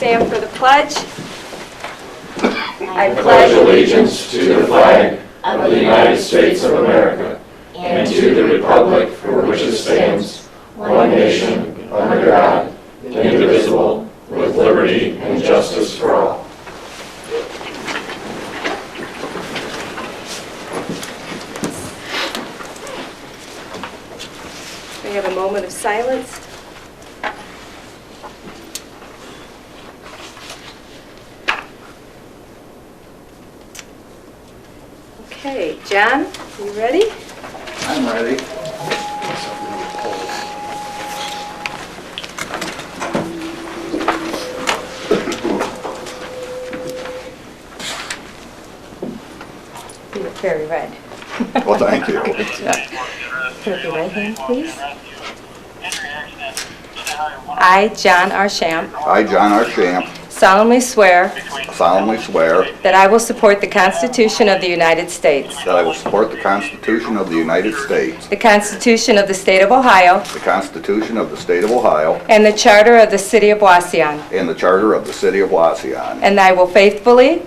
stand for the pledge. I pledge allegiance to the flag of the United States of America and to the republic for which it stands, one nation, under God, indivisible, with liberty and justice for all. We have a moment of silence. Okay, John, you ready? I'm ready. You look very red. Well, thank you. Good job. Put up your right hand, please. I, Jon Schamp, I, Jon Schamp, solemnly swear that that I will support the Constitution of the United States, I will support the Constitution of the United States, the Constitution of the State of Ohio, the Constitution of the State of Ohio, and the Charter of the City of Wauseon, and the Charter of the City of Wauseon, and I will faithfully,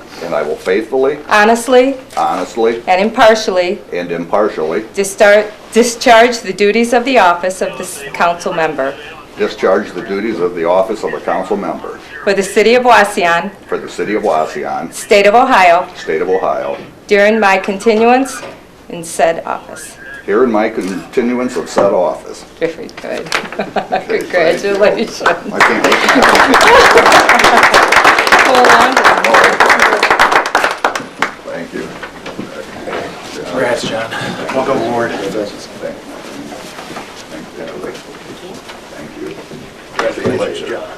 honestly, honestly, and impartially and impartially discharge the duties of the office of the council member discharge the duties of the office of a council member for the City of Wauseon, for the City of Wauseon, State of Ohio, State of Ohio, during my continuance in said office. here in my continuance of said office. Very good. Congratulations. I can't wait Hold on. Thank you. Congrats, John. Welcome aboard. Thank you. Congratulations, John.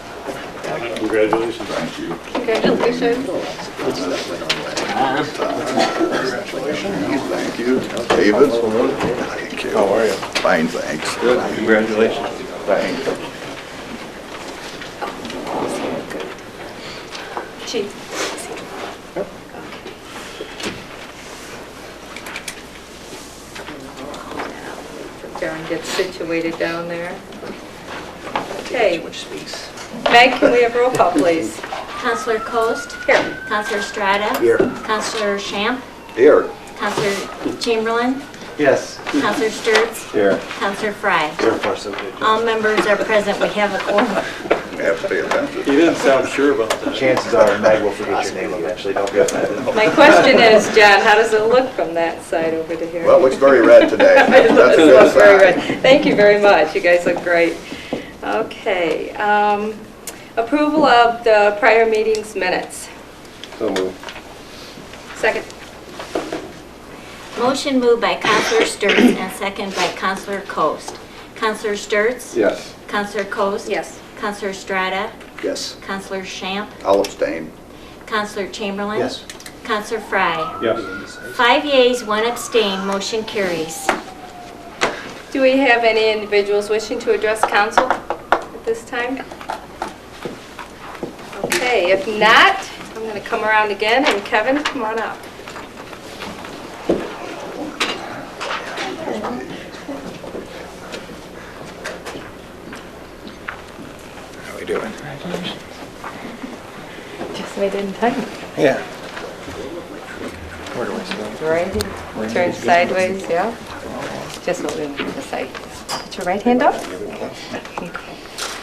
Congratulations. Thank you. Congratulations. Thank you. David? Thank you. How are you? Fine, thanks. Good. Congratulations. Thanks. Chief. John gets situated down there. Okay. Meg, can we have roll call, please? Councilor Coast? Here. Councilor Strata? Here. Councilor Schamp? Here. Councilor Chamberlain? Yes. Councilor Sturts? Here. Councilor Fry? Here, of course. All members are present. We have a quorum. You have to pay attention. You didn't sound sure about that. Chances are Meg will forget your name eventually. Don't be offended. My question is, John, how does it look from that side over to here? Well, it looks very red today. It That's a good looks very sign. red. Thank you very much. You guys look great. Okay. Approval of the prior meeting's minutes. So moved. Second. Motion moved by Councilor Sturts and second by Councilor Coast. Councilor Sturts? Yes. Councilor Coast? Yes. Councilor Strata? Yes. Councilor Schamp? I'll abstain. Councilor Chamberlain? Yes. Councilor Fry? Yes. 5 yeas, 1 abstain, motion carries. Do we have any individuals wishing to address council at this time? Okay, if not, I'm going to come around again, and Kevin, come on up. How are we doing? Just made it in time. Yeah. Where do I stand? Right, turn sideways, yeah. Just what we want to say. Put your right hand up. Okay.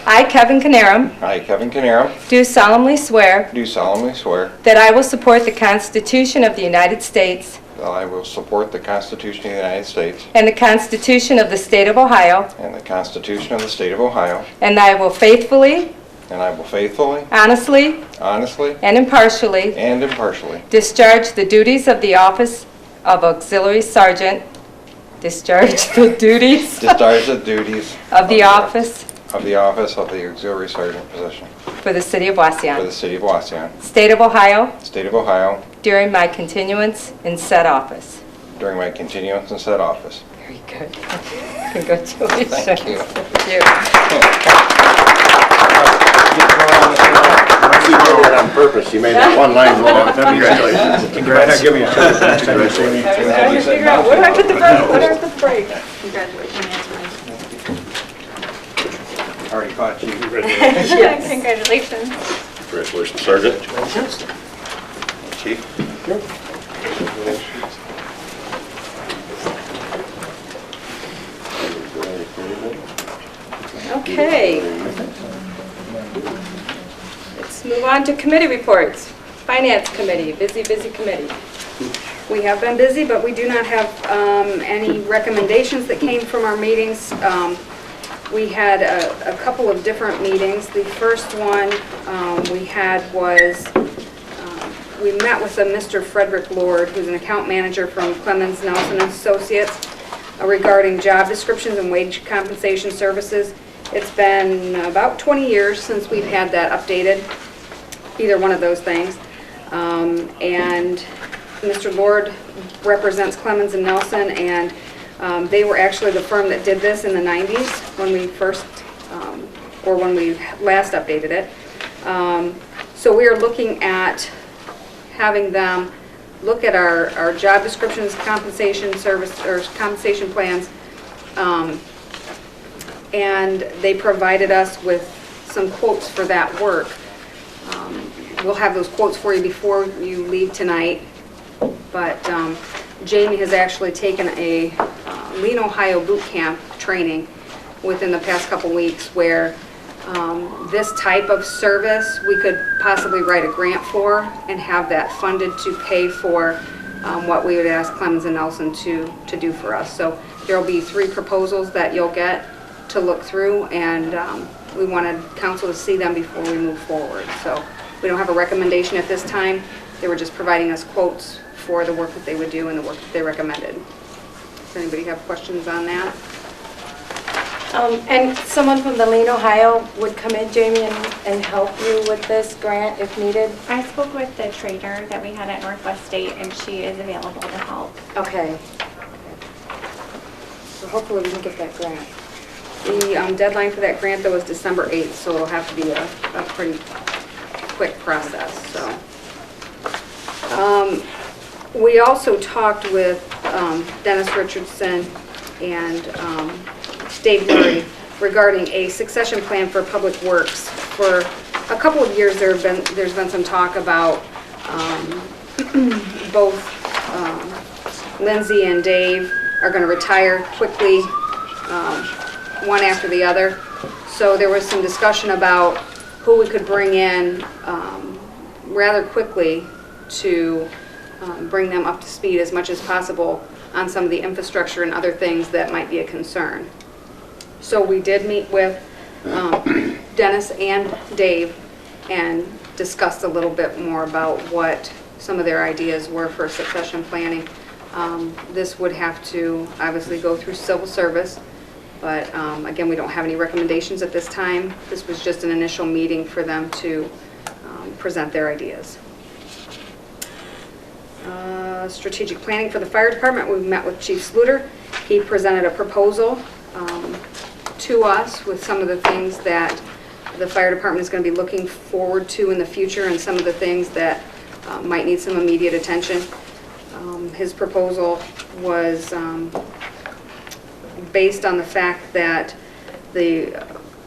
I, Kevin Canarum, I, Kevin Canarum, do solemnly swear do solemnly swear that I will support the Constitution of the United States that I will support the Constitution of the United States and the Constitution of the State of Ohio, and the Constitution of the State of Ohio, and I will faithfully, honestly, honestly, and impartially and impartially discharge the duties of the office of Auxiliary Sergeant, discharge the duties discharge the duties of the office of the Auxiliary Sergeant position for the City of for Wauseon, the City of Wauseon, State of Ohio, State of Ohio, during my continuance in said office. during my continuance in said office. Very good. Congratulations. Thank you. Thank you. You did that on purpose. You made that one line go on. Congratulations. Congrats. Give me a shot. Next time you see me. I was trying to figure out, where do I put the break? Where do I put the break? Congratulations. Already caught you. Congratulations. Congratulations, Sergeant. Chief? Okay. Let's move on to committee reports. Finance Committee, busy committee. We have been busy, but we do not have any recommendations that came from our meetings. We had a couple of different meetings. The first one we had was, we met with a Mr. Frederick Lord, who's an account manager from Clemens Nelson Associates, regarding job descriptions and wage compensation services. It's been about 20 years since we've had that updated, either one of those things. And Mr. Lord represents Clemens and Nelson, and they were actually the firm that did this in the 90s when we first, or when we last updated it. So we are looking at having them look at our job descriptions, compensation service, or compensation plans, and they provided us with some quotes for that work. We'll have those quotes for you before you leave tonight, but Jamie has actually taken a Lean, Ohio boot camp training within the past couple weeks where this type of service we could possibly write a grant for and have that funded to pay for what we would ask Clemens and Nelson to do for us. So there will be 3 proposals that you'll get to look through, and we wanted council to see them before we move forward. So we don't have a recommendation at this time. They were just providing us quotes for the work that they would do and the work that they recommended. Does anybody have questions on that? And someone from the Lean, Ohio would come in, Jamie, and help you with this grant if needed? I spoke with the trainer that we had at Northwest State, and she is available to help. Okay. So hopefully we can get that grant. The deadline for that grant, though, is December 8th, so it'll have to be a pretty quick process. So we also talked with Dennis Richardson and Dave Murray regarding a succession plan for public works. For a couple of years, there's been some talk about both Lindsay and Dave are going to retire quickly, one after the other. So there was some discussion about who we could bring in rather quickly to bring them up to speed as much as possible on some of the infrastructure and other things that might be a concern. So we did meet with Dennis and Dave and discussed a little bit more about what some of their ideas were for succession planning. This would have to obviously go through civil service, but again, we don't have any recommendations at this time. This was just an initial meeting for them to present their ideas. Strategic planning for the fire department, we met with Chief Sluter. He presented a proposal to us with some of the things that the fire department is going to be looking forward to in the future and some of the things that might need some immediate attention. His proposal was based on the fact that the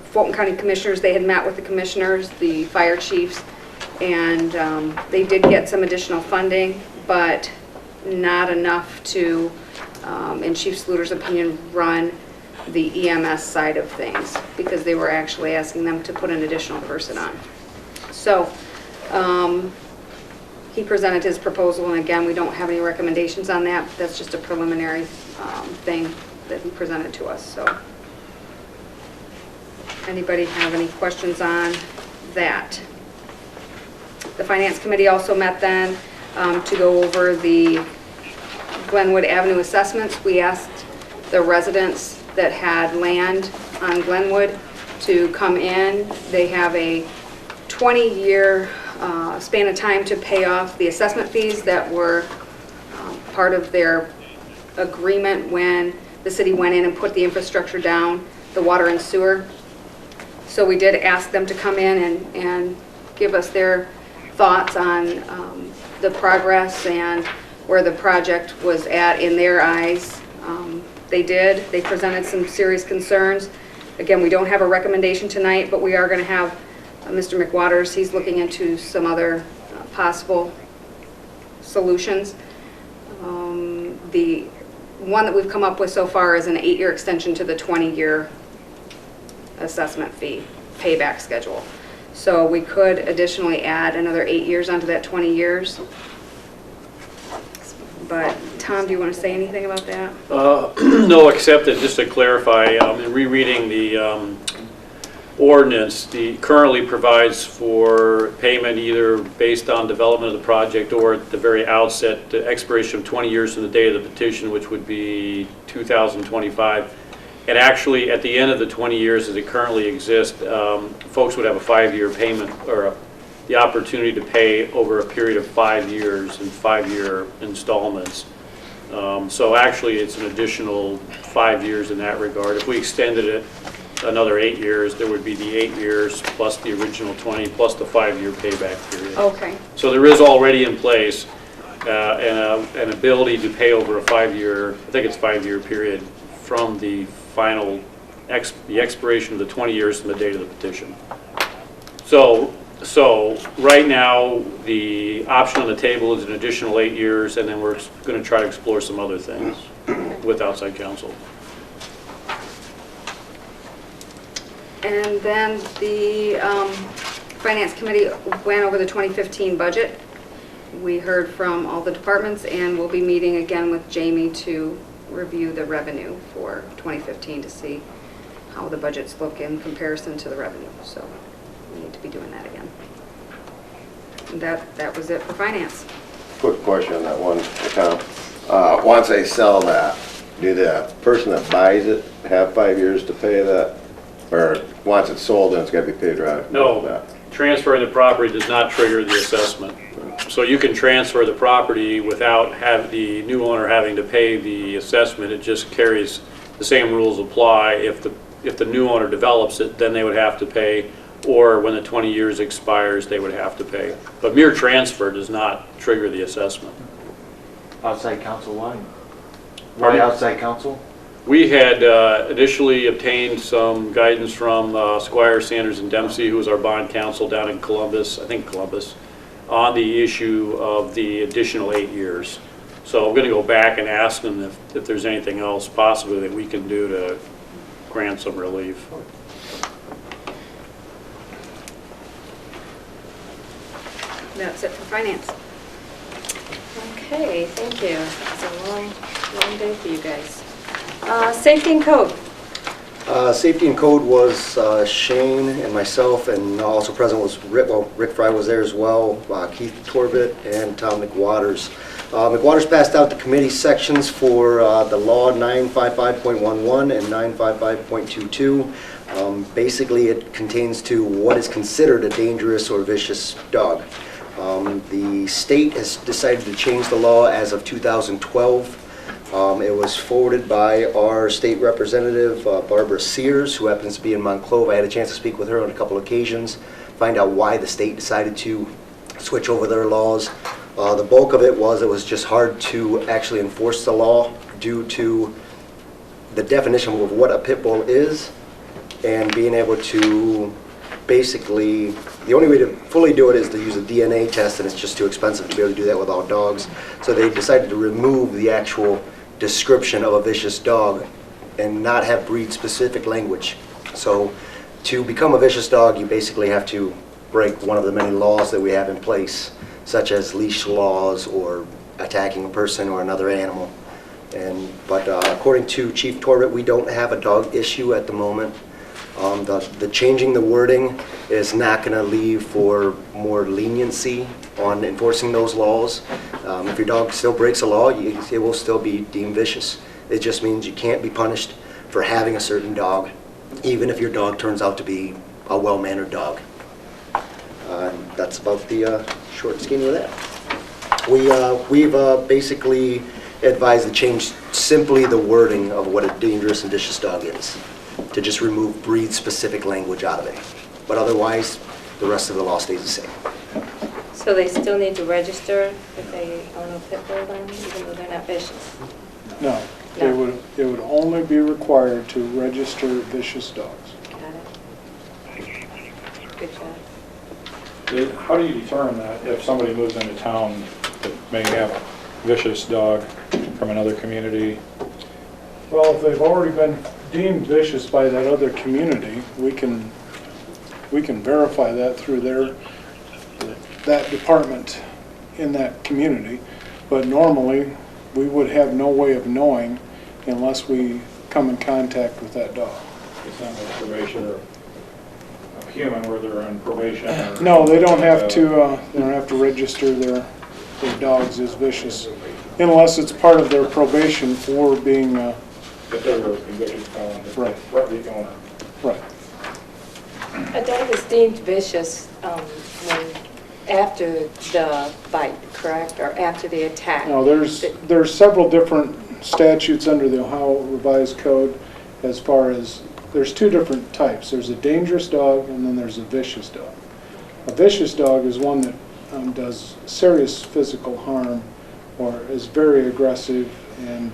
Fulton County Commissioners, they had met with the commissioners, the fire chiefs, and they did get some additional funding, but not enough to, in Chief Sluter's opinion, run the EMS side of things, because they were actually asking them to put an additional person on. So he presented his proposal, and again, we don't have any recommendations on that. That's just a preliminary thing that he presented to us. So anybody have any questions on that? The Finance Committee also met then to go over the Glenwood Avenue assessments. We asked the residents that had land on Glenwood to come in. They have a 20-year span of time to pay off the assessment fees that were part of their agreement when the city went in and put the infrastructure down, the water and sewer. So we did ask them to come in and give us their thoughts on the progress and where the project was at in their eyes. They did. They presented some serious concerns. Again, we don't have a recommendation tonight, but we are going to have Mr. McWaters, he's looking into some other possible solutions. The one that we've come up with so far is an 8-year extension to the 20-year assessment fee payback schedule. So we could additionally add another 8 years onto that 20 years. But Tom, do you want to say anything about that? No, except that just to clarify, in rereading the ordinance, the currently provides for payment either based on development of the project or at the very outset, the expiration of 20 years from the date of the petition, which would be 2025. And actually, at the end of the 20 years as it currently exists, folks would have a 5-year payment or the opportunity to pay over a period of 5 years in 5-year installments. So actually, it's an additional 5 years in that regard. If we extended it another 8 years, there would be the 8 years plus the original 20 plus the 5-year payback period. Okay. So there is already in place an ability to pay over a 5-year, I think it's 5-year period from the final, the expiration of the 20 years from the date of the petition. So right now, the option on the table is an additional 8 years, and then we're going to try to explore some other things with outside counsel. And then the Finance Committee went over the 2015 budget. We heard from all the departments, and we'll be meeting again with Jamie to review the revenue for 2015 to see how the budgets look in comparison to the revenue. So we need to be doing that again. And that was it for finance. Quick question on that one, Tom. Once they sell that, do the person that buys it have 5 years to pay that? Or once it's sold, then it's got to be paid right? No, transferring the property does not trigger the assessment. So you can transfer the property without the new owner having to pay the assessment. It just carries the same rules apply. If the new owner develops it, then they would have to pay, or when the 20 years expires, they would have to pay. But mere transfer does not trigger the assessment. Outside counsel, why? Pardon? Why outside counsel? We had initially obtained some guidance from Squire, Sanders, and Dempsey, who was our bond counsel down in Columbus, I think Columbus, on the issue of the additional 8 years. So I'm going to go back and ask them if there's anything else possibly that we can do to grant some relief. That's it for finance. Okay, thank you. It's a long day for you guys. Safety and code. Safety and code was Shane and myself, and also present was Rick Fry was there as well, Keith Torbett, and Tom McWaters. McWaters passed out the committee sections for the law 955.11 and 955.22. Basically, it contains to what is considered a dangerous or vicious dog. The state has decided to change the law as of 2012. It was forwarded by our state representative, Barbara Sears, who happens to be in Monclova. I had a chance to speak with her on a couple occasions, find out why the state decided to switch over their laws. The bulk of it was just hard to actually enforce the law due to the definition of what a pit bull is and being able to basically, the only way to fully do it is to use a DNA test, and it's just too expensive to be able to do that without dogs. So they decided to remove the actual description of a vicious dog and not have breed-specific language. So to become a vicious dog, you basically have to break one of the many laws that we have in place, such as leash laws or attacking a person or another animal. But according to Chief Torbett, we don't have a dog issue at the moment. The changing the wording is not going to leave for more leniency on enforcing those laws. If your dog still breaks a law, it will still be deemed vicious. It just means you can't be punished for having a certain dog, even if your dog turns out to be a well-mannered dog. That's about the short and skinny of that. We've basically advised to change simply the wording of what a dangerous and vicious dog is, to just remove breed-specific language out of it. But otherwise, the rest of the law stays the same. So they still need to register if they own a pit bull then, even though they're not vicious? No, it would only be required to register vicious dogs. Got it. Good job. How do you determine that if somebody moves into town that may have a vicious dog from another community? Well, if they've already been deemed vicious by that other community, we can verify that through that department in that community. But normally, we would have no way of knowing unless we come in contact with that dog. It's not like probation or a human where they're on probation or... No, they don't have to register their dogs as vicious unless it's part of their probation for being, If they're a convicted felon. Right. The owner. right. A dog is deemed vicious after the bite, correct, or after the attack? No, there's several different statutes under the Ohio Revised Code as far as, there's two different types. There's a dangerous dog and then there's a vicious dog. A vicious dog is one that does serious physical harm or is very aggressive and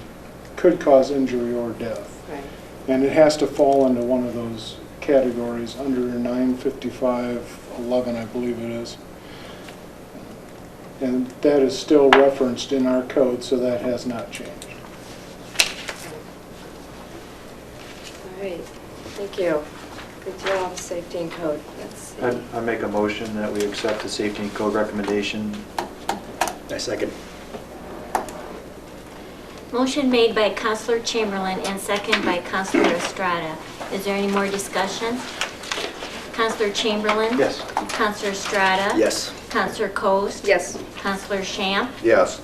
could cause injury or death. Right. And it has to fall into one of those categories under 955-11, I believe it is. And that is still referenced in our code, so that has not changed. All right, thank you. Good job, safety and code. Let's see. I make a motion that we accept the safety and code recommendation. I second. Motion made by Counselor Chamberlain and second by Counselor Estrada. Is there any more discussion? Counselor Chamberlain? Yes. Counselor Estrada? Yes. Counselor Coast? Yes. Counselor Schamp? Yes.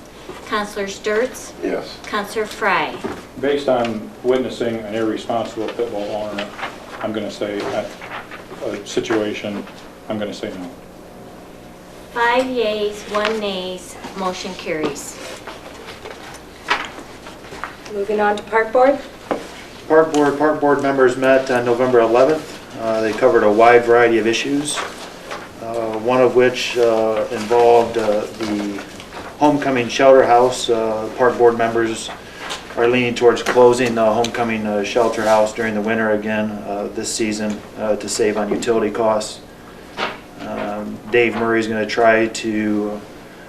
Counselor Sturts? Yes. Counselor Fry? Based on witnessing an irresponsible pit bull owner, I'm going to say at a situation, I'm going to say no. 5 yeas, 1 nays, motion carries. Moving on to Park Board. Park Board members met on November 11th. They covered a wide variety of issues, one of which involved the homecoming shelter house. Park Board members are leaning towards closing the homecoming shelter house during the winter again this season to save on utility costs. Dave Murray is going to try to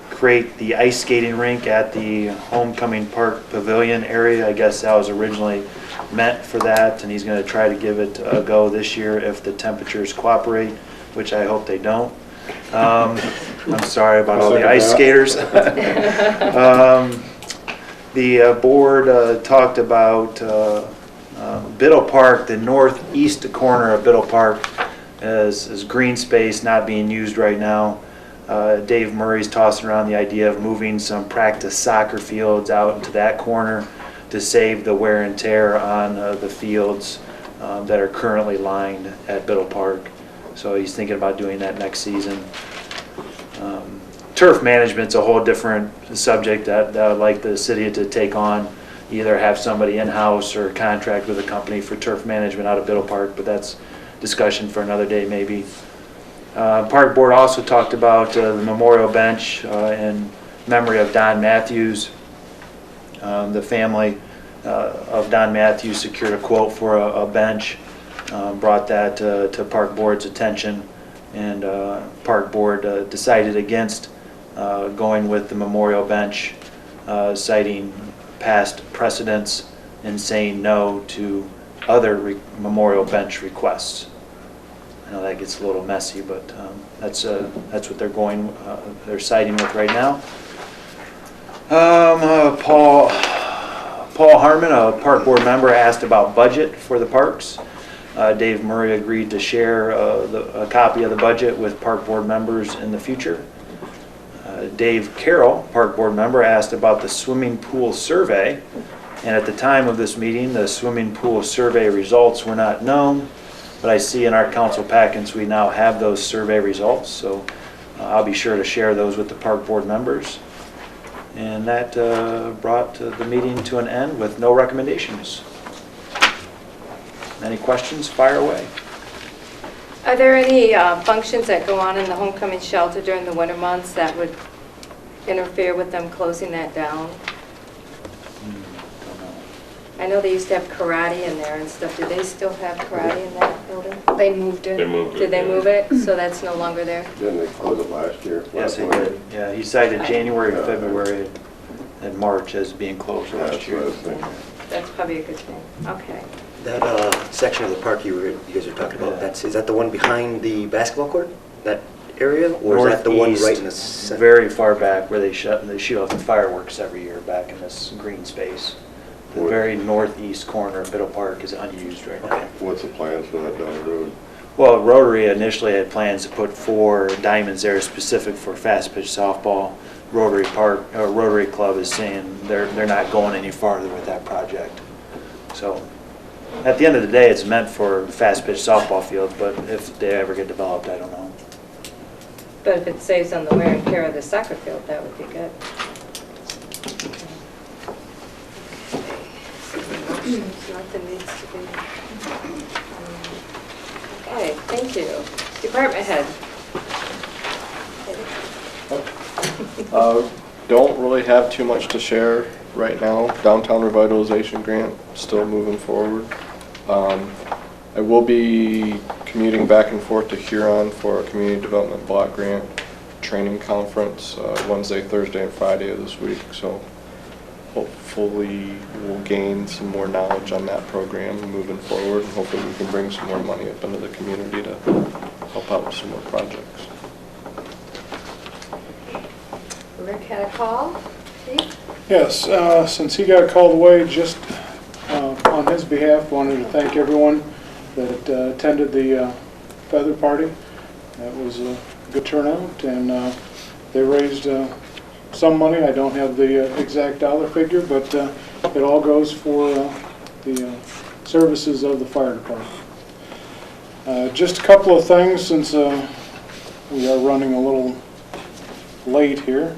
create the ice skating rink at the homecoming park pavilion area. I guess that was originally meant for that, and he's going to try to give it a go this year if the temperatures cooperate, which I hope they don't. I'm sorry about all the ice skaters. The board talked about Biddle Park, the northeast corner of Biddle Park, as green space not being used right now. Dave Murray's tossing around the idea of moving some practice soccer fields out into that corner to save the wear and tear on the fields that are currently lined at Biddle Park. So he's thinking about doing that next season. Turf management's a whole different subject that I would like the city to take on, either have somebody in-house or contract with a company for turf management out of Biddle Park, but that's discussion for another day maybe. Park Board also talked about the memorial bench in memory of Don Matthews. The family of Don Matthews secured a quote for a bench, brought that to Park Board's attention, and Park Board decided against going with the memorial bench, citing past precedents and saying no to other memorial bench requests. I know that gets a little messy, but that's what they're siding with right now. Paul Harmon, a Park Board member, asked about budget for the parks. Dave Murray agreed to share a copy of the budget with Park Board members in the future. Dave Carroll, Park Board member, asked about the swimming pool survey, and at the time of this meeting, the swimming pool survey results were not known. But I see in our council packets we now have those survey results, so I'll be sure to share those with the Park Board members. And that brought the meeting to an end with no recommendations. Any questions? Fire away. Are there any functions that go on in the homecoming shelter during the winter months that would interfere with them closing that down? Don't know. I know they used to have karate in there and stuff. Do they still have karate in that building? They moved it. They moved it. Did they move it? So that's no longer there? Didn't they close it last year? Yes, he did. Yeah, he cited January, February, and March as being closed last That's what I year. was thinking. That's probably a good thing. Okay. That section of the park you guys are talking about, is that the one behind the basketball court? That area? Or is that the one right in the center? Very far back where they shoot off the fireworks every year back in this green space. The very northeast corner of Biddle Park is unused right now. What's the plans for that down the road? Well, Rotary initially had plans to put 4 diamonds there specific for fast pitch softball. Rotary Club is saying they're not going any farther with that project. So at the end of the day, it's meant for fast pitch softball field, but if they ever get developed, I don't know. But if it saves on the wear and tear of the soccer field, that would be good. Nothing needs to be. Okay, thank you. Department head. Don't really have too much to share right now. Downtown revitalization grant, still moving forward. I will be commuting back and forth to Huron for a community development block grant training conference Wednesday, Thursday, and Friday of this week. So hopefully we'll gain some more knowledge on that program moving forward, and hopefully we can bring some more money up into the community to help out with some more projects. Rick had a call. Chief? Yes, since he got called away, just on his behalf, wanted to thank everyone that attended the feather party. That was a good turnout, and they raised some money. I don't have the exact dollar figure, but it all goes for the services of the fire department. Just a couple of things, since we are running a little late here.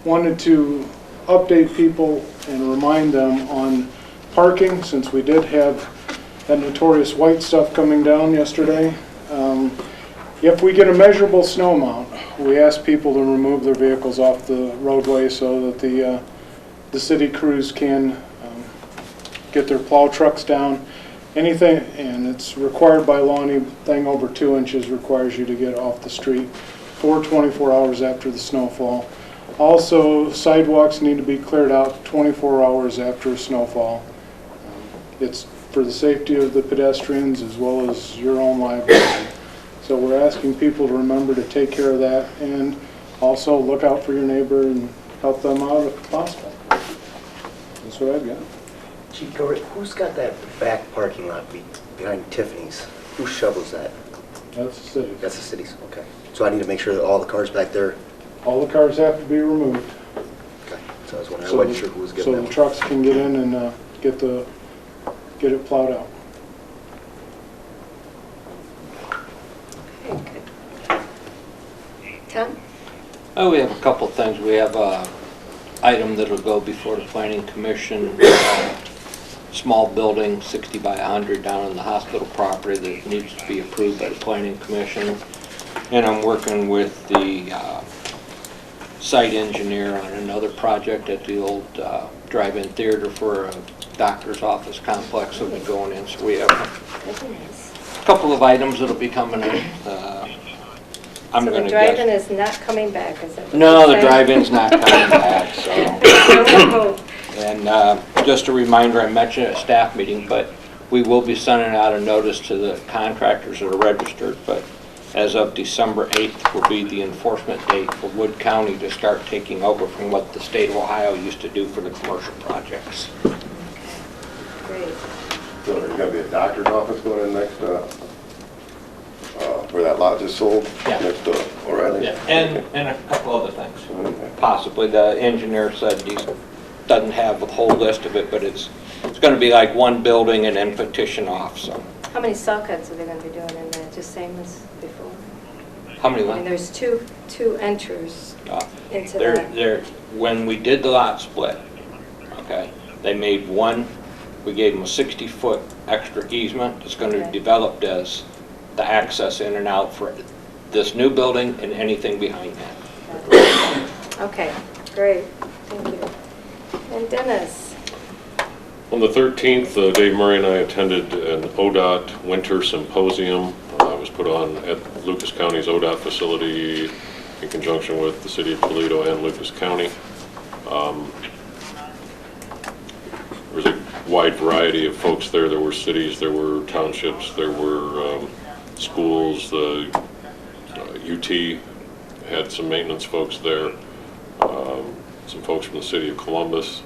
Wanted to update people and remind them on parking, since we did have that notorious white stuff coming down yesterday. If we get a measurable snow amount, we ask people to remove their vehicles off the roadway so that the city crews can get their plow trucks down. Anything, and it's required by law, anything over 2 inches requires you to get off the street for 24 hours after the snowfall. Also, sidewalks need to be cleared out 24 hours after snowfall. It's for the safety of the pedestrians as well as your own liability. So we're asking people to remember to take care of that, and also look out for your neighbor and help them out if possible. That's what I've got. Chief Gilbert, who's got that back parking lot behind Tiffany's? Who shovels that? That's the city. That's the city's, okay. So I need to make sure that all the cars back there... All the cars have to be removed. Okay, so I was wondering, I wasn't sure who was getting so that the one. trucks can get in and get it plowed out. Okay, good. Tom? Oh, we have a couple of things. We have an item that'll go before the Planning Commission, small building, 60 by 100 down on the hospital property that needs to be approved by the Planning Commission. And I'm working with the site engineer on another project at the old drive-in theater for a doctor's office complex that will be going in. So we have a couple of items that'll be coming in. I'm So going the to guess. drive-in is not coming back, is that what No, you're the saying? drive-in's not coming back, so. And just a reminder, I mentioned at a staff meeting, but we will be sending out a notice to the contractors that are registered, but as of December 8th will be the enforcement date for Wood County to start taking over from what the state of Ohio used to do for the commercial projects. Great. So there's gonna be a doctor's office going in next where that lot just sold? Yeah. Next to O'Reilly? Yeah, and a couple other things. Possibly, the engineer said he doesn't have a whole list of it, but it's going to be like one building and then petition off, so. How many saw cuts are they going to be doing in there, just same as before? How many I mean, there's two enters into that. When we did the lot split, okay, they made one, we gave them a 60-foot extra easement. It's going to be developed as the access in and out for this new building and anything behind that. Okay, great, thank you. And Dennis? On the 13th, Dave Murray and I attended an ODOT Winter Symposium. It was put on at Lucas County's ODOT facility in conjunction with the City of Toledo and Lucas County. There was a wide variety of folks there. There were cities, there were townships, there were schools. The UT had some maintenance folks there, some folks from the City of Columbus.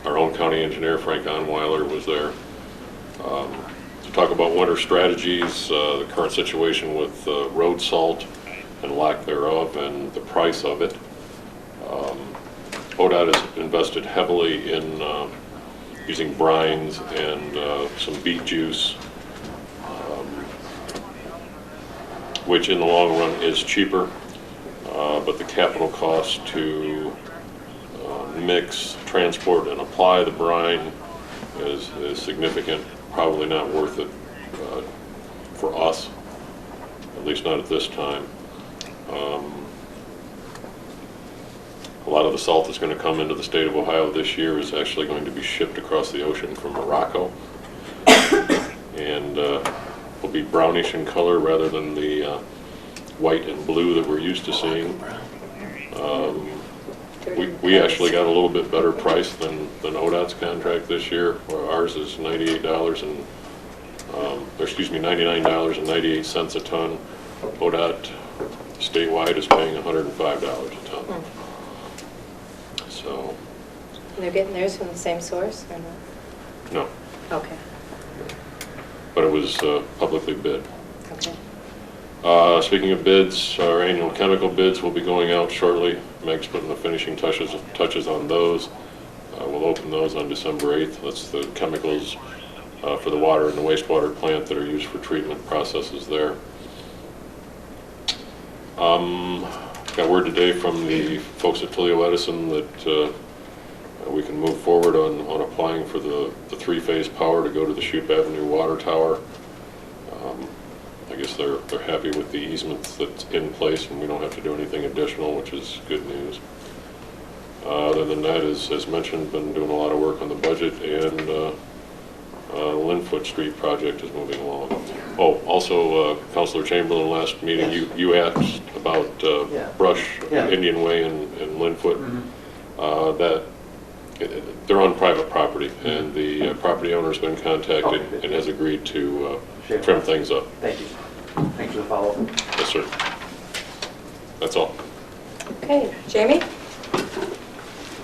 Our own county engineer, Frank Onweiler, was there to talk about winter strategies, the current situation with road salt and lack thereof, and the price of it. ODOT has invested heavily in using brines and some beet juice, which in the long run is cheaper, but the capital cost to mix, transport, and apply the brine is significant. Probably not worth it for us, at least not at this time. A lot of the salt that's going to come into the state of Ohio this year is actually going to be shipped across the ocean from Morocco, and will be brownish in color rather than the white and blue that we're used to seeing. We actually got a little bit better price than ODOT's contract this year. Ours is $99.98 a ton. ODOT statewide is paying $105 a ton. So. And they're getting theirs from the same source or not? No, Okay, but it was publicly bid. okay. Speaking of bids, our annual chemical bids will be going out shortly. Meg's putting the finishing touches on those. We'll open those on December 8th. That's the chemicals for the water and the wastewater plant that are used for treatment processes there. Got word today from the folks at Toledo Edison that we can move forward on applying for the three-phase power to go to the Shoup Avenue water tower. I guess they're happy with the easement that's in place, and we don't have to do anything additional, which is good news. Other than that, as mentioned, been doing a lot of work on the budget, and Linfoot Street project is moving along. Oh, also, Councilor Chamberlain, last meeting, you asked about brush, Indian Way and Linfoot. That they're on private property, and the property owner's been contacted and has agreed to trim things up. Thank you. Thanks for the follow-up. Yes, sir. That's all. Okay, Jamie?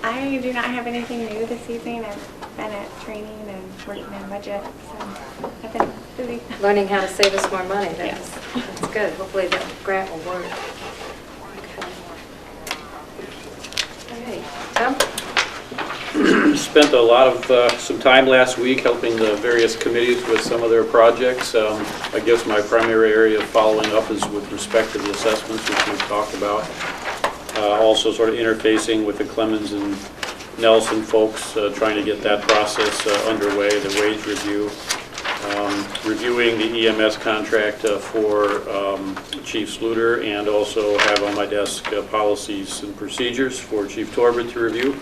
I do not have anything new this evening. I've been at training and working on budget, so I've been busy. Learning how to save us more money. Yes. That's good. Hopefully that grant will work. Okay. Okay. Tom? Spent a lot of some time last week helping the various committees with some of their projects. I guess my primary area of following up is with respect to the assessments, which we've talked about. Also sort of interfacing with the Clemens and Nelson folks, trying to get that process underway, the wage review. Reviewing the EMS contract for Chief Sluter, and also have on my desk policies and procedures for Chief Torbett to review.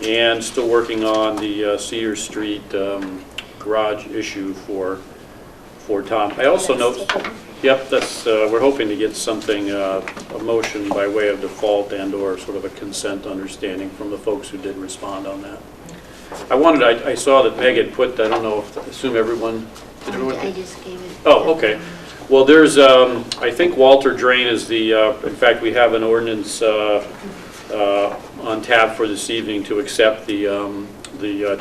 And still working on the Cedar Street garage issue for Tom. I also note, yep, that's we're hoping to get something, a motion by way of default and/or sort of a consent understanding from the folks who did respond on that. I saw that Meg had put, I don't know if, I assume everyone. I just gave it. Oh, okay. Well, there's, I think Walter Drain is the, in fact, we have an ordinance on tap for this evening to accept the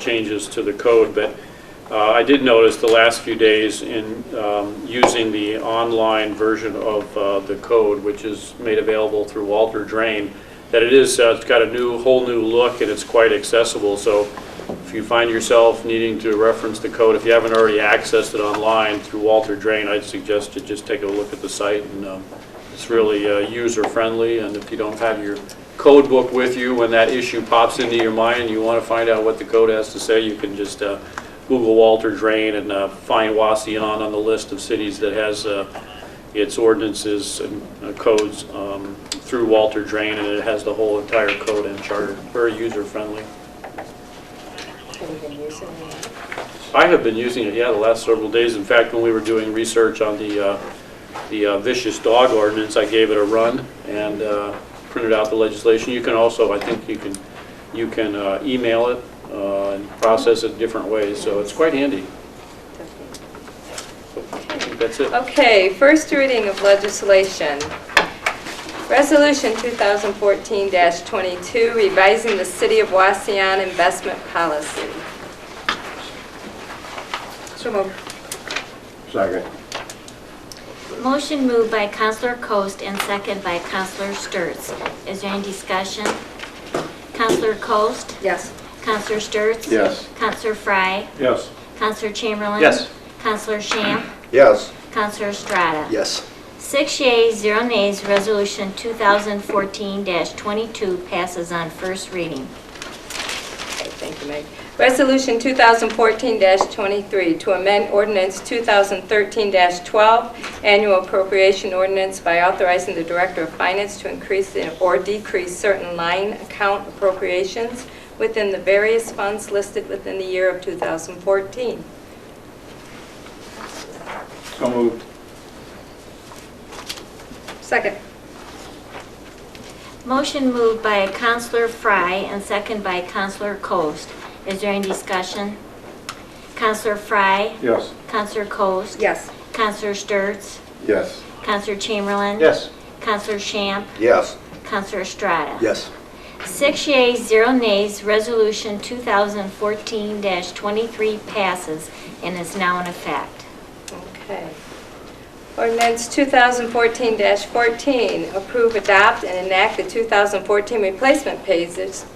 changes to the code, but I did notice the last few days in using the online version of the code, which is made available through Walter Drain, that it is, it's got a whole new look, and it's quite accessible. So if you find yourself needing to reference the code, if you haven't already accessed it online through Walter Drain, I'd suggest you just take a look at the site, and it's really user-friendly. And if you don't have your code book with you when that issue pops into your mind and you want to find out what the code has to say, you can just Google Walter Drain and find Wauseon on the list of cities that has its ordinances and codes through Walter Drain, and it has the whole entire code and charter. Very user-friendly. Have you been using it? I have been using it, yeah, the last several days. In fact, when we were doing research on the vicious dog ordinance, I gave it a run and printed out the legislation. You can also, I think you can email it and process it different ways, so it's quite handy. I think that's it. Okay, first reading of legislation. Resolution 2014-22, revising the City of Wauseon investment policy. So moved. Second. Motion moved by Counselor Coast and second by Counselor Sturts. Is there any discussion? Counselor Coast? Yes. Counselor Sturts? Yes. Counselor Fry? Yes. Counselor Chamberlain? Yes. Counselor Schamp? Yes. Counselor Estrada? Yes. 6 yeas, 0 nays, Resolution 2014-22 passes on first reading. Okay, thank you, Meg. Resolution 2014-23, to amend ordinance 2013-12, annual appropriation ordinance by authorizing the Director of Finance to increase or decrease certain line account appropriations within the various funds listed within the year of 2014. So moved. Second. Motion moved by Counselor Fry and second by Counselor Coast. Is there any discussion? Counselor Fry? Yes. Counselor Coast? Yes. Counselor Sturts? Yes. Counselor Chamberlain? Yes. Counselor Schamp? Yes. Counselor Estrada? Yes. 6 yeas, 0 nays, Resolution 2014-23 passes and is now in effect. Okay. Ordinance 2014-14, approve, adopt, and enact the 2014 replacement pages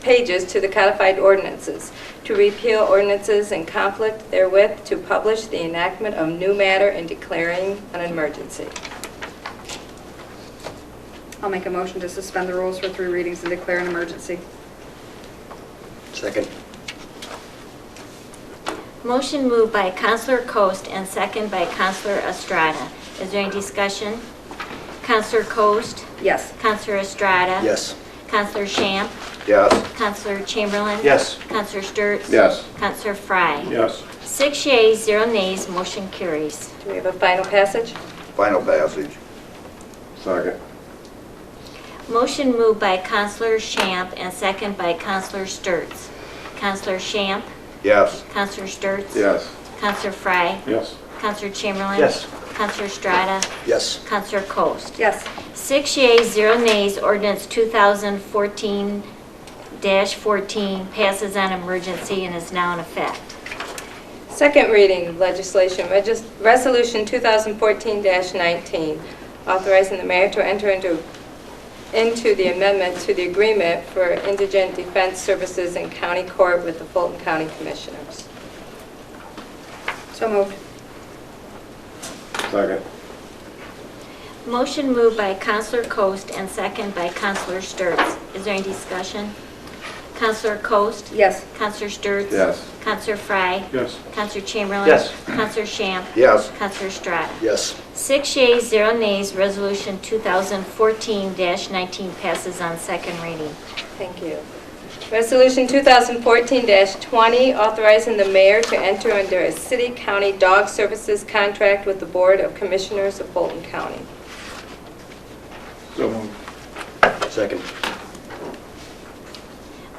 to the codified ordinances, to repeal ordinances in conflict therewith, to publish the enactment of new matter and declaring an emergency. I'll make a motion to suspend the rules for 3 readings and declare an emergency. Second. Motion moved by Counselor Coast and second by Counselor Estrada. Is there any discussion? Counselor Coast? Yes. Counselor Estrada? Yes. Counselor Schamp? Yes. Counselor Chamberlain? Yes. Counselor Sturts? Yes. Counselor Fry? Yes. 6 yeas, 0 nays, motion carries. Do we have a final passage? Final passage. Second. Motion moved by Counselor Schamp and second by Counselor Sturts. Counselor Schamp? Yes. Counselor Sturts? Yes. Counselor Fry? Yes. Counselor Chamberlain? Yes. Counselor Estrada? Yes. Counselor Coast? Yes. 6 yeas, 0 nays, ordinance 2014-14 passes on emergency and is now in effect. Second reading of legislation, Resolution 2014-19, authorizing the mayor to enter into the amendment to the agreement for indigent defense services in county court with the Fulton County Commissioners. So moved. Second. Motion moved by Counselor Coast and second by Counselor Sturts. Is there any discussion? Counselor Coast? Yes. Counselor Sturts? Yes. Counselor Fry? Yes. Counselor Chamberlain? Yes. Counselor Schamp? Yes. Counselor Estrada? Yes. 6 yeas, 0 nays, Resolution 2014-19 passes on second reading. Thank you. Resolution 2014-20, authorizing the mayor to enter under a city-county dog services contract with the Board of Commissioners of Fulton County. So moved. Second.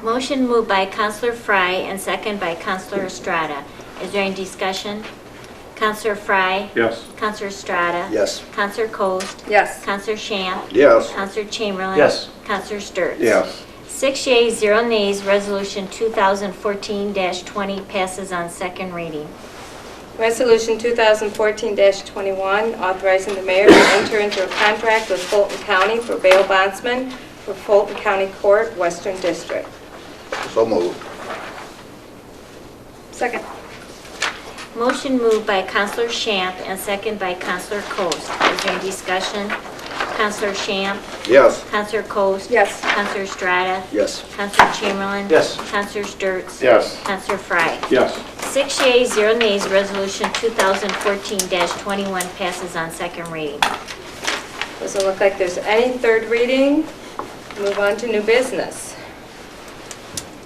Motion moved by Counselor Fry and second by Counselor Estrada. Is there any discussion? Counselor Fry? Yes. Counselor Estrada? Yes. Counselor Coast? Yes. Counselor Schamp? Yes. Counselor Chamberlain? Yes. Counselor Sturts? Yes. 6 yeas, 0 nays, Resolution 2014-20 passes on second reading. Resolution 2014-21, authorizing the mayor to enter into a contract with Fulton County for bail bondsman for Fulton County Court, Western District. So moved. Second. Motion moved by Counselor Schamp and second by Counselor Coast. Is there any discussion? Counselor Schamp? Yes. Counselor Coast? Yes. Counselor Estrada? Yes. Counselor Chamberlain? Yes. Counselor Sturts? Yes. Counselor Fry? Yes. 6 yeas, 0 nays, Resolution 2014-21 passes on second reading. Doesn't look like there's any third reading. Move on to new business.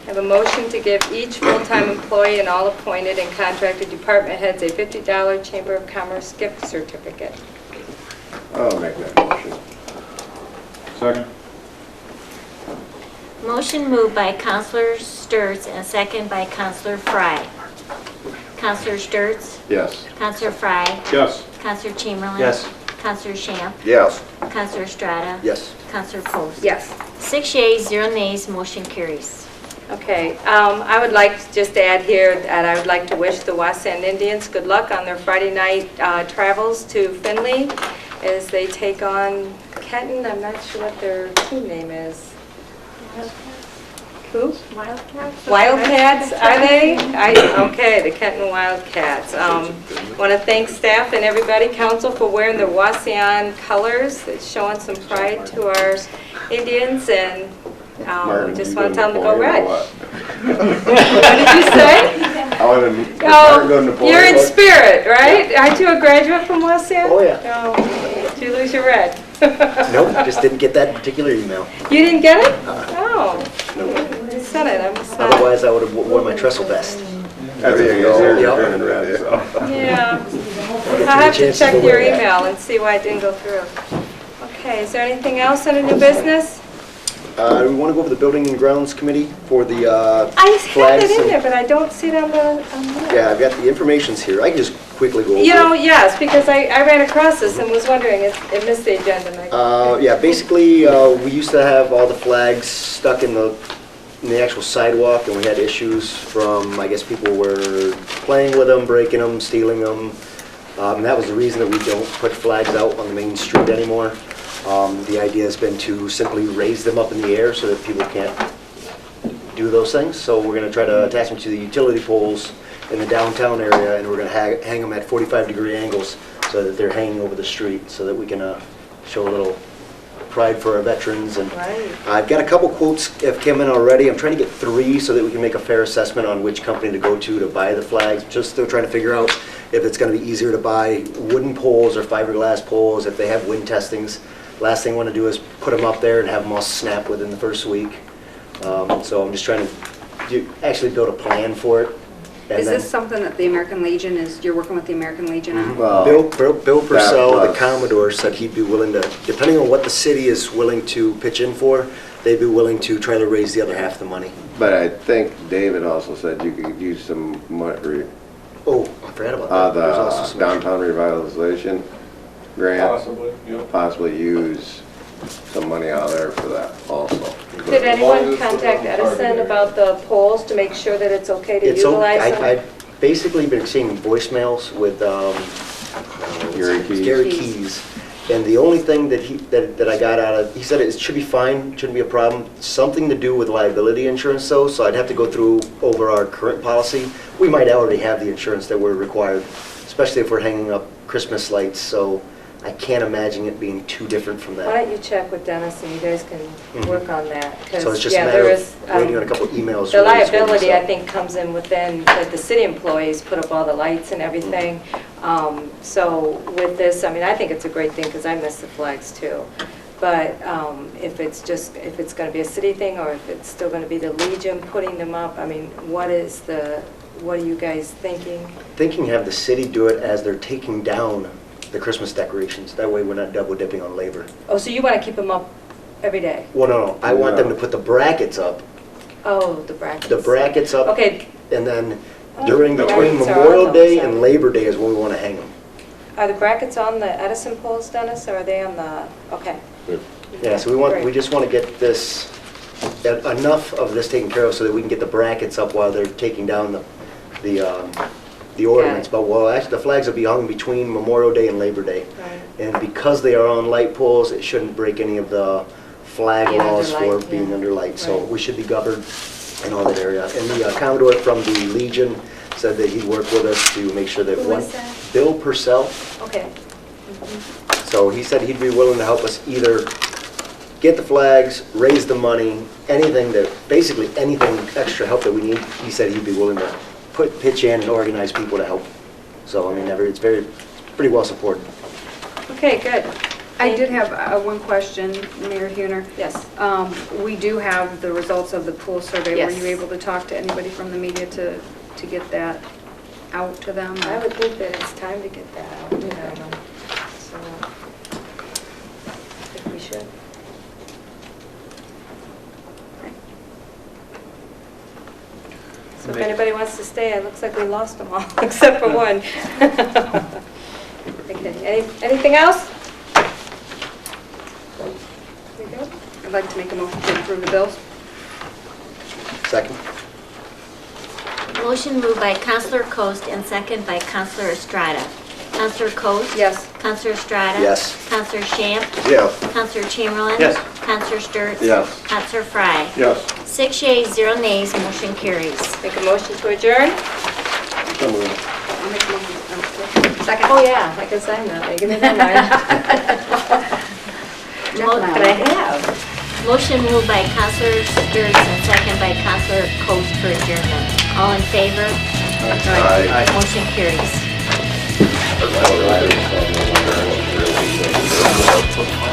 Have a motion to give each full-time employee and all appointed and contracted department heads a $50 Chamber of Commerce gift certificate. I'll make that motion. Second. Motion moved by Counselor Sturts and second by Counselor Fry. Counselor Sturts? Yes. Counselor Fry? Yes. Counselor Chamberlain? Yes. Counselor Schamp? Yes. Counselor Estrada? Yes. Counselor Coats? Yes. 6 yeas, 0 nays, motion carries. Okay, I would like to just add here that I would like to wish the Wauseon Indians good luck on their Friday night travels to Findlay as they take on Kenton. I'm not sure what their team name is. Who? Wildcats? Wildcats, are they? Okay, the Kenton Wildcats. Want to thank staff and everybody, council, for wearing their Wauseon colors. It's showing some pride to our Indians, and just want to tell them to go red. What did you say? Oh, you're in spirit, right? Aren't you a graduate from Wauseon? Oh, yeah. Oh, did you lose your red? Nope, just didn't get that particular email. You didn't get it? Oh. You said it, I must not. Otherwise, I would have worn my trestle vest. There you go. You're turning red, so. Yeah. I'll have to check your email and see why it didn't go through. Okay, is there anything else under new business? We want to go over the Building and Grounds Committee for the I have flags. it in and- there, but I don't see it on the. Yeah, I've got the information's here. I can just quickly go over You know, it. yes, because I ran across this and was wondering, it missed the agenda. and I- Yeah, basically, we used to have all the flags stuck in the actual sidewalk, and we had issues from, I guess, people were playing with them, breaking them, stealing them. That was the reason that we don't put flags out on the main street anymore. The idea has been to simply raise them up in the air so that people can't do those things. So we're going to try to attach them to the utility poles in the downtown area, and we're going to hang them at 45-degree angles so that they're hanging over the street, so that we can show a little pride for our veterans. And Right. I've got a couple quotes have come in already. I'm trying to get 3 so that we can make a fair assessment on which company to go to buy the flags. Just still trying to figure out if it's going to be easier to buy wooden poles or fiberglass poles, if they have wind testings. Last thing I want to do is put them up there and have them all snap within the first week. So I'm just trying to actually build a plan for it. And Is then- this something that the American Legion you're working with the American Legion on? Well, Bill Purcell, the plus- Commodore, said he'd be willing to, depending on what the city is willing to pitch in for, they'd be willing to try to raise the other half the money. But I think David also said you could use some money, Oh, I forgot about that. There's also the some- downtown revitalization grant. Possibly, yep. Possibly use some money out of there for that also. Did anyone contact Edison about the polls to make sure that it's okay to It's utilize okay. them? I've basically been seeing voicemails with Gary Keys. Gary Keys. And the only thing that I got out of, he said it should be fine, shouldn't be a problem. Something to do with liability insurance though, so I'd have to go through over our current policy. We might already have the insurance that we're required, especially if we're hanging up Christmas lights, so I can't imagine it being too different from Why that. don't you check with Dennis and you guys can work on that? 'cause, So it's just a yeah, matter there of is, waiting on a couple emails. The really sorting this liability, I out. think, comes in within, that the city employees put up all the lights and everything. So with this, I mean, I think it's a great thing because I miss the flags too. But if it's going to be a city thing or if it's still going to be the Legion putting them up, I mean, what are you guys thinking? Thinking have the city do it as they're taking down the Christmas decorations. That way we're not double dipping on labor. Oh, so you want to keep them up every day? Well, no, I want them to put the brackets up. Oh, the brackets. The brackets up. Okay. And then Oh, between the brackets are Memorial on Day those, and Labor Day is when we want to hang them. Are the brackets on the Edison poles, Dennis, or are they on the, okay. Yeah, so we Great. just want to get this, enough of this taken care of so that we can get the brackets up while they're taking down the ornaments. But well, actually the flags will be hung between Memorial Day and Labor Day. Right. And because they are on light poles, it shouldn't break any of the flag Being under laws for light, being yeah. under light. So Right. we should be governed in all that area. And the Commodore from the Legion said that he'd work with us to make sure that Who one. is that? Bill Purcell. Okay. So he said he'd be willing to help us either get the flags, raise the money, basically anything extra help that we need. He said he'd be willing to pitch in and organize people to help. So, I mean, it's pretty well supported. Okay, good. I did have one question, Mayor Huner. Yes. We do have the results of the pool survey. Yes. Were you able to talk to anybody from the media to get that out to them? I would think that it's time to get that out to them. So, I think we should. So if anybody wants to stay, it looks like we lost them all, except for one. Okay, anything else? We good? I'd like to make a motion to approve the bills. Second? Motion moved by Counselor Coast and second by Counselor Estrada. Counselor Coast? Yes. Counselor Estrada? Yes. Counselor Schamp? Yes. Counselor Chamberlain? Yes. Counselor Sturts? Yes. Counselor Fry? Yes. 6 yeas, 0 nays, motion carries. Make a motion to adjourn? So moved. I'll make a motion. Second. Oh, yeah, I guess I'm not making it, am I? What could I have? Motion moved by Counselor Sturts and second by Counselor Coast for adjournment. All in favor? Aye. Motion carries. Aye.